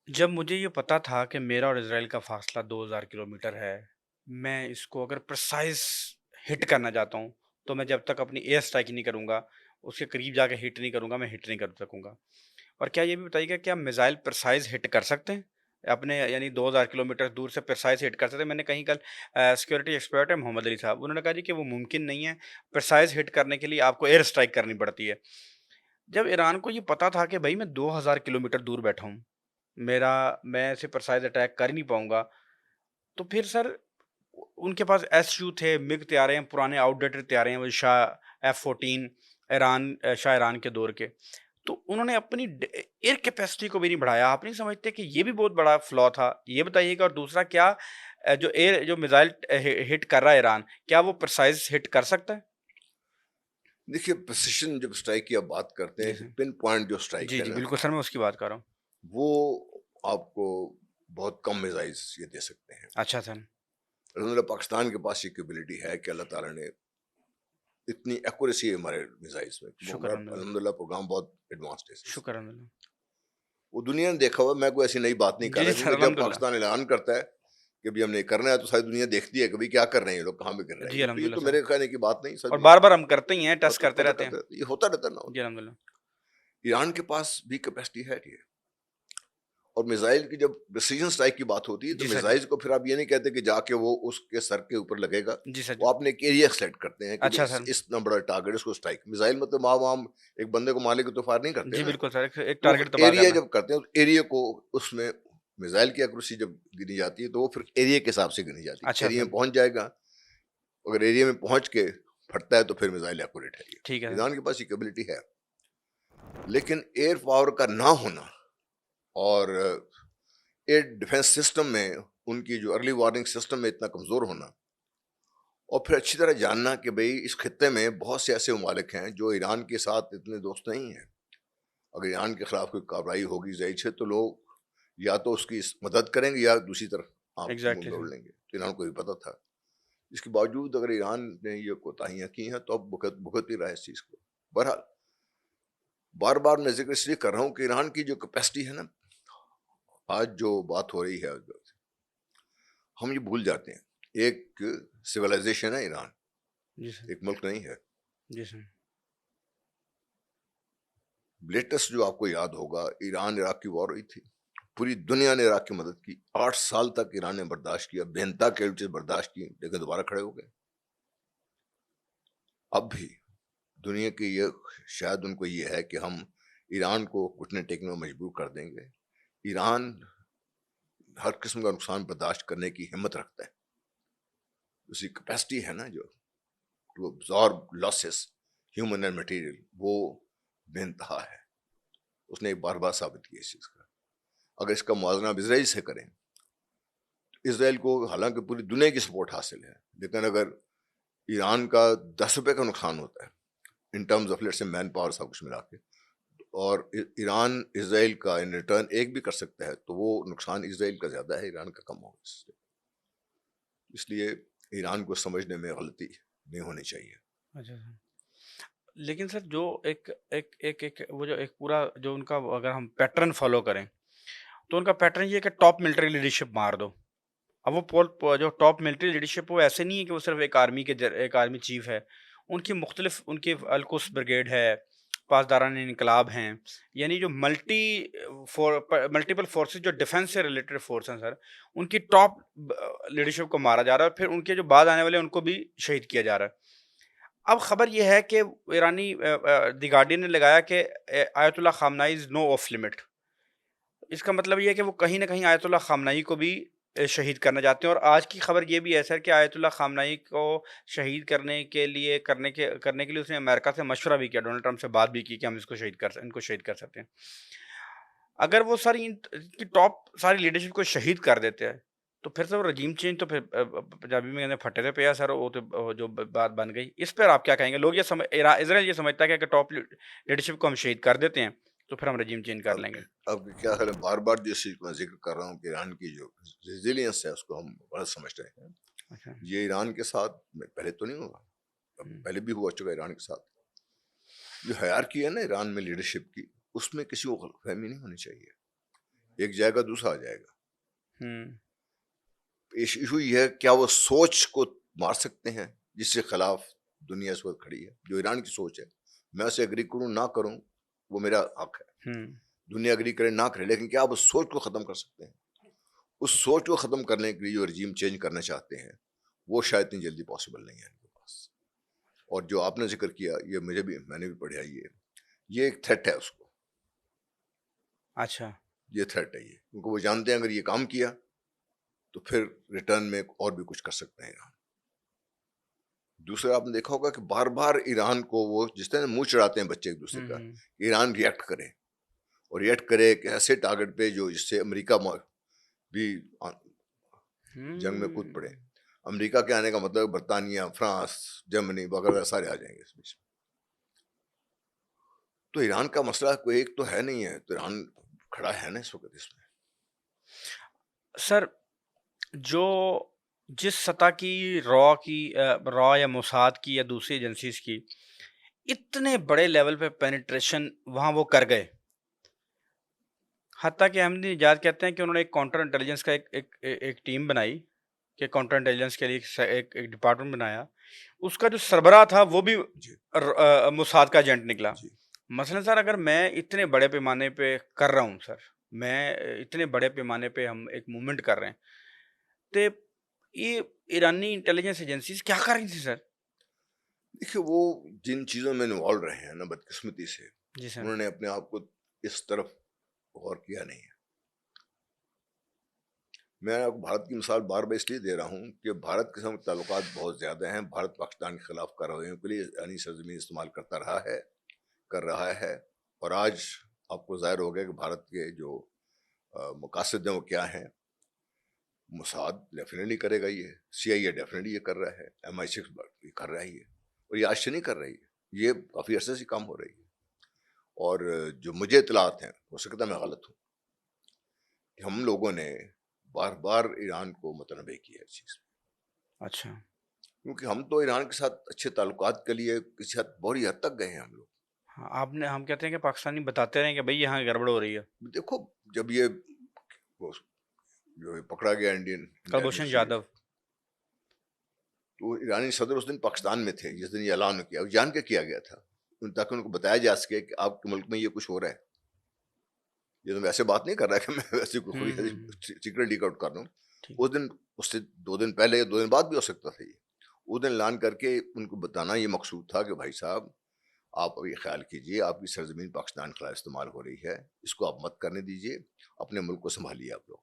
جب مجھے یہ پتا تھا کہ میرا اور اسرائیل کا فاصلہ 2000 کلومیٹر ہے، میں اس کو اگر پرسائز ہٹ کرنا چاہتا ہوں تو میں جب تک اپنی ایئر اسٹرائک نہیں کروں گا، اس کے قریب جا کے ہٹ نہیں کروں گا، میں ہٹ نہیں کر سکوں گا۔ اور کیا یہ بھی بتائیے گا، کیا میزائل پرسائز ہٹ کر سکتے ہیں اپنے، یعنی 2000 کلومیٹر دور سے پرسائز ہٹ کر سکتے ہیں؟ میں نے کہیں کل سیکورٹی ایکسپرٹ ہے محمد علی صاحب، انہوں نے کہا جی کہ وہ ممکن نہیں ہے، پرسائز ہٹ کرنے کے لیے آپ کو ایئر اسٹرائک کرنی پڑتی ہے۔ جب ایران کو یہ پتا تھا کہ بھائی میں 2000 کلومیٹر دور بیٹھا ہوں، میں اسے پرسائز اٹیک کر ہی نہیں پاؤں گا، تو پھر سر ان کے پاس ایس یو تھے، مگ طیارے ہیں، پرانے آؤٹ ڈیٹڈ طیارے ہیں، وہ شاہ F-14 شاہ ایران کے دور کے، تو انہوں نے اپنی ایئر کیپیسٹی کو بھی نہیں بڑھایا۔ آپ نہیں سمجھتے کہ یہ بھی بہت بڑا فلا تھا؟ یہ بتائیے گا۔ اور دوسرا، کیا جو میزائل ہٹ کر رہا ہے ایران، کیا وہ پرسائز ہٹ کر سکتا ہے؟ دیکھیے پریسیشن جب اسٹرائک کی آپ بات کرتے جی ہیں، سر، پن پوائنٹ جو اسٹرائک جی ہے جی نا، بالکل سر، میں اس کی بات کر رہا ہوں۔ وہ آپ کو بہت کم میزائلز یہ دے سکتے ہیں۔ اچھا سر، الحمدللہ پاکستان کے پاس یہ کیپبلٹی ہے کہ اللہ تعالیٰ نے اتنی ایکوریسی ہے ہمارے میزائلز میں، وہ شکر ہمارا الحمد للہ، الحمدللہ پروگرام بہت ایڈوانسڈ ہے اس شکر سلسلے میں۔ الحمد للہ۔ وہ دنیا نے دیکھا ہوا، میں کوئی ایسی نئی بات نہیں کر جی رہا، جی سر کیونکہ جب الحمد للہ، پاکستان اعلان کرتا ہے کہ بھی ہم نے کرنا ہے تو ساری دنیا دیکھتی ہے کہ بھائی کیا کر رہے ہیں یہ لوگ، کہاں پہ کر رہے ہیں جی یہ، تو الحمد یہ للہ تو سر، میرے کہنے کی بات نہیں، اور سب بار بار ہم کرتے ہی ہیں، ٹیسٹ کرتے پتہ رہتے ہیں۔ کرتے ہیں، یہ ہوتا رہتا ہے نا۔ جی الحمد للہ، ایران کے پاس بھی کیپیسٹی ہے یہ، اور میزائل کی جب پریسیجن اسٹرائک کی بات ہوتی ہے تو جی سر، میزائل کو پھر آپ یہ نہیں کہتے کہ جا کے وہ اس کے سر کے اوپر لگے گا، جی سر، وہ اپنے ایک ایریا سلیکٹ کرتے ہیں کہ اچھا سر، اس نہ بڑا ٹارگیٹ اس کو اسٹرائک، میزائل مطلب عام ایک بندے کو مارنے کے تو فائر نہیں کرتے جی نا، بالکل سر، ایک وہ ٹارگیٹ تباہ ایریا کرنا۔ جب کرتے ہیں ایریا کو، اس میں میزائل کی ایکوریسی جب گنی جاتی ہے تو وہ پھر ایریا کے حساب سے گنی جاتی ہے، اچھا ایریا سر، میں پہنچ جائے گا، اگر ایریا میں پہنچ کے پھٹتا ہے تو پھر میزائل ایکوریٹ ہے۔ ٹھیک ہے یہ سر، ایران کے پاس یہ کیبلٹی ہے، لیکن ایئر پاور کا نہ ہونا اور ایئر ڈیفenس سسٹم میں ان کی جو ارلی وارننگ سسٹم میں اتنا کمزور ہونا، اور پھر اچھی طرح جاننا کہ بھئی اس خطے میں بہت سے ایسے ممالک ہیں جو ایران کے ساتھ اتنے دوست نہیں ہیں، اگر ایران کے خلاف کوئی کارروائی ہوگی ظاہر ہے تو لوگ یا تو اس کی مدد کریں گے یا دوسری طرف آپ منہ ایگزیکٹلی موڑ سر، لیں گے، تو ایران کو بھی پتہ تھا۔ اس کے باوجود اگر ایران نے یہ کوتاہیاں کی ہیں تو اب بھگت ہی رہا ہے اس چیز کو۔ بہرحال بار بار میں ذکر اس لیے کر رہا ہوں کہ ایران کی جو کیپیسٹی ہے نا، آج جو بات ہو رہی ہے ہم یہ بھول جاتے ہیں، ایک سویلائزیشن ہے ایران، جی سر، ایک ملک نہیں ہے۔ جی سر، لیٹسٹ جو آپ کو یاد ہوگا، ایران عراق کی وار ہوئی تھی، پوری دنیا نے عراق کی مدد کی، 8 سال تک ایران نے برداشت کیا، بے انتہا کیلچر برداشت کی، لیکن دوبارہ کھڑے ہو گئے۔ اب بھی دنیا کی یہ شاید ان کو یہ ہے کہ ہم ایران کو گھٹنے ٹیکنے میں مجبور کر دیں گے۔ ایران ہر قسم کا نقصان برداشت کرنے کی ہمت رکھتا ہے، اس کی کیپیسٹی ہے نا جو to absorb losses human and material, وہ بے انتہا ہے۔ اس نے بار بار ثابت کیا اس چیز کا۔ اگر اس کا موازنہ اب اسرائیل سے کریں، اسرائیل کو حالانکہ پوری دنیا کی سپورٹ حاصل ہے، لیکن اگر ایران کا 10 روپے کا نقصان ہوتا ہے ان ٹرمز آف لیٹس مین پاور سب کچھ ملا کے، اور ایران اسرائیل کا ان ریٹرن ایک بھی کر سکتا ہے، تو وہ نقصان اسرائیل کا زیادہ ہے، ایران کا کم ہوگا۔ اس لیے ایران کو سمجھنے میں غلطی نہیں ہونی چاہیے۔ اچھا سر، لیکن سر جو وہ جو ایک پورا جو ان کا، اگر ہم پیٹرن فالو کریں تو ان کا پیٹرن یہ ہے کہ ٹاپ ملٹری لیڈرشپ مار دو۔ اب جو ٹاپ ملٹری لیڈرشپ، وہ ایسے نہیں ہے کہ وہ صرف ایک آرمی چیف ہے، ان کی مختلف، ان کی القدس بریگیڈ ہے، پاسداران انقلاب ہیں، یعنی جو ملٹیپل فورسز جو ڈیفنس سے ریلیٹڈ فورس ہیں سر، ان کی ٹاپ لیڈرشپ کو مارا جا رہا ہے، اور پھر ان کے جو بعد آنے والے ان کو بھی شہید کیا جا رہا ہے۔ اب خبر یہ ہے کہ ایرانی دی گارڈین نے لگایا کہ آیت اللہ خامنائی از نو آف لمٹ۔ اس کا مطلب یہ ہے کہ وہ کہیں نہ کہیں آیت اللہ خامنائی کو بھی شہید کرنا چاہتے ہیں۔ اور آج کی خبر یہ بھی ہے سر کہ آیت اللہ خامنائی کو شہید کرنے کے لیے اس نے امریکہ سے مشورہ بھی کیا، ڈونلڈ ٹرمپ سے بات بھی کی کہ ہم ان کو شہید کر سکتے ہیں۔ اگر وہ ساری ان کی ٹاپ ساری لیڈرشپ کو شہید کر دیتے ہیں تو پھر تو رجیم چینج تو پھر پنجابی میں کہتے ہیں پھٹے تھے پیا سر، وہ تو جو بات بن گئی، اس پر آپ کیا کہیں گے؟ لوگ اسرائیل یہ سمجھتا ہے کہ اگر ٹاپ لیڈرشپ کو ہم شہید کر دیتے ہیں تو پھر ہم رجیم چینج کر اب لیں گے۔ اب کیا خیال ہے، بار بار جس چیز کو میں ذکر کر رہا ہوں کہ ایران کی جو ریزیلینس ہے اس کو ہم غلط سمجھ رہے ہیں۔ اچھا، یہ ایران کے ساتھ پہلے تو نہیں ہوا، اب ہم، پہلے بھی ہوا چکا ایران کے ساتھ۔ جو ہیرارکی ہے نا ایران میں لیڈرشپ کی، اس میں کسی کو غلط فہمی نہیں ہونی چاہیے۔ ایک جائے گا دوسرا آ جائے گا. ہوں ایشو یہ ہے کیا وہ سوچ کو مار سکتے ہیں جس کے خلاف دنیا اس وقت کھڑی ہے. جو ایران کی سوچ ہے, میں اسے اگری کروں نہ کروں وہ میرا حق ہے, ہوں دنیا اگری کرے نہ کرے, لیکن کیا آپ اس سوچ کو ختم کر سکتے ہیں؟ اس سوچ کو ختم کرنے کے لیے جو رجیم چینج کرنا چاہتے ہیں وہ شاید اتنی جلدی پاسبل نہیں ہے ان کے پاس. اور جو آپ نے ذکر کیا یہ میں نے بھی پڑھا, یہ ایک تھریٹ ہے اس کو, اچھا یہ تھریٹ ہے یہ, کیونکہ وہ جانتے ہیں اگر یہ کام کیا تو پھر ریٹرن میں اور بھی کچھ کر سکتے ہیں ایران. دوسرا آپ نے دیکھا ہوگا کہ بار بار ایران کو وہ جس طرح منہ چڑھاتے ہیں بچے ایک دوسرے کا, ایران ریئیکٹ کرے اور ریئیکٹ کرے کہ ایسے ٹارگٹ پہ جو جس سے امریکہ بھی جنگ میں کود پڑے. امریکہ کے آنے کا مطلب برطانیہ, فرانس, جرمنی وغیرہ سارے آ جائیں گے اس بیچ میں. تو ایران کا مسئلہ کوئی ایک تو ہے نہیں ہے, تو ایران کھڑا ہے نا اس وقت اس میں. سر جو جس سطح کی را یا موساد کی یا دوسری ایجنسیز کی اتنے بڑے لیول پہ پینیٹریشن وہاں وہ کر گئے, حتیٰ کہ احمدی نژاد کہتے ہیں کہ انہوں نے ایک کاؤنٹر انٹیلیجنس کا ایک ٹیم بنائی کہ کاؤنٹر انٹیلیجنس کے لیے ایک ڈپارٹمنٹ بنایا, اس کا جو سربراہ تھا وہ بھی موساد کا ایجنٹ نکلا. مثلا سر اگر میں اتنے بڑے پیمانے پہ کر رہا ہوں, سر میں اتنے بڑے پیمانے پہ ہم ایک موومنٹ کر رہے ہیں, تو یہ ایرانی انٹیلیجنس ایجنسیز کیا کر رہی تھی سر؟ دیکھیے وہ جن چیزوں میں انوالو رہے ہیں نا بدقسمتی سے, جی سر, انہوں نے اپنے آپ کو اس طرف غور کیا نہیں ہے. میں آپ کو بھارت کی مثال بار بار اس لیے دے رہا ہوں کہ بھارت کے ساتھ تعلقات بہت زیادہ ہیں. بھارت پاکستان کے خلاف کارروائیوں کے لیے یعنی سرزمین استعمال کرتا رہا ہے, کر رہا ہے, اور آج آپ کو ظاہر ہو گیا کہ بھارت کے جو مقاصد ہیں وہ کیا ہیں. موساد ڈیفینیٹلی کرے گا, یہ سی آئی اے ڈیفینیٹلی یہ کر رہا ہے, MI6 یہ کر رہا ہے, یہ اور یہ آج سے نہیں کر رہی ہے, یہ کافی عرصے سے کام ہو رہی ہے. اور جو مجھے اطلاعات ہیں, ہو سکتا ہے میں غلط ہوں, کہ ہم لوگوں نے بار بار ایران کو متنبع کیا ہے چیز. اچھا, کیونکہ ہم تو ایران کے ساتھ اچھے تعلقات کے لیے کسی بڑی حد تک گئے ہیں ہم لوگ. ہم کہتے ہیں کہ پاکستانی بتاتے رہے کہ بھائی یہاں گڑبڑ ہو رہی ہے. دیکھو جب یہ جو پکڑا گیا انڈین کلبھوشن جادو, تو ایرانی صدر اس دن پاکستان میں تھے جس دن یہ اعلان کیا, جان کے کیا گیا تھا تاکہ ان کو بتایا جا سکے کہ آپ کے ملک میں یہ کچھ ہو رہا ہے. یہ تو ویسے بات نہیں کر رہا کہ میں ویسے کوئی سیکرٹ لیک آؤٹ کر رہا ہوں. اس دن اس سے 2 دن پہلے یا 2 دن بعد بھی ہو سکتا تھا. یہ اس دن اعلان کر کے ان کو بتانا یہ مقصود تھا کہ بھائی صاحب آپ ابھی خیال کیجئے, آپ کی سرزمین پاکستان کے خلاف استعمال ہو رہی ہے, اس کو آپ مت کرنے دیجئے, اپنے ملک کو سنبھالیے آپ لوگ.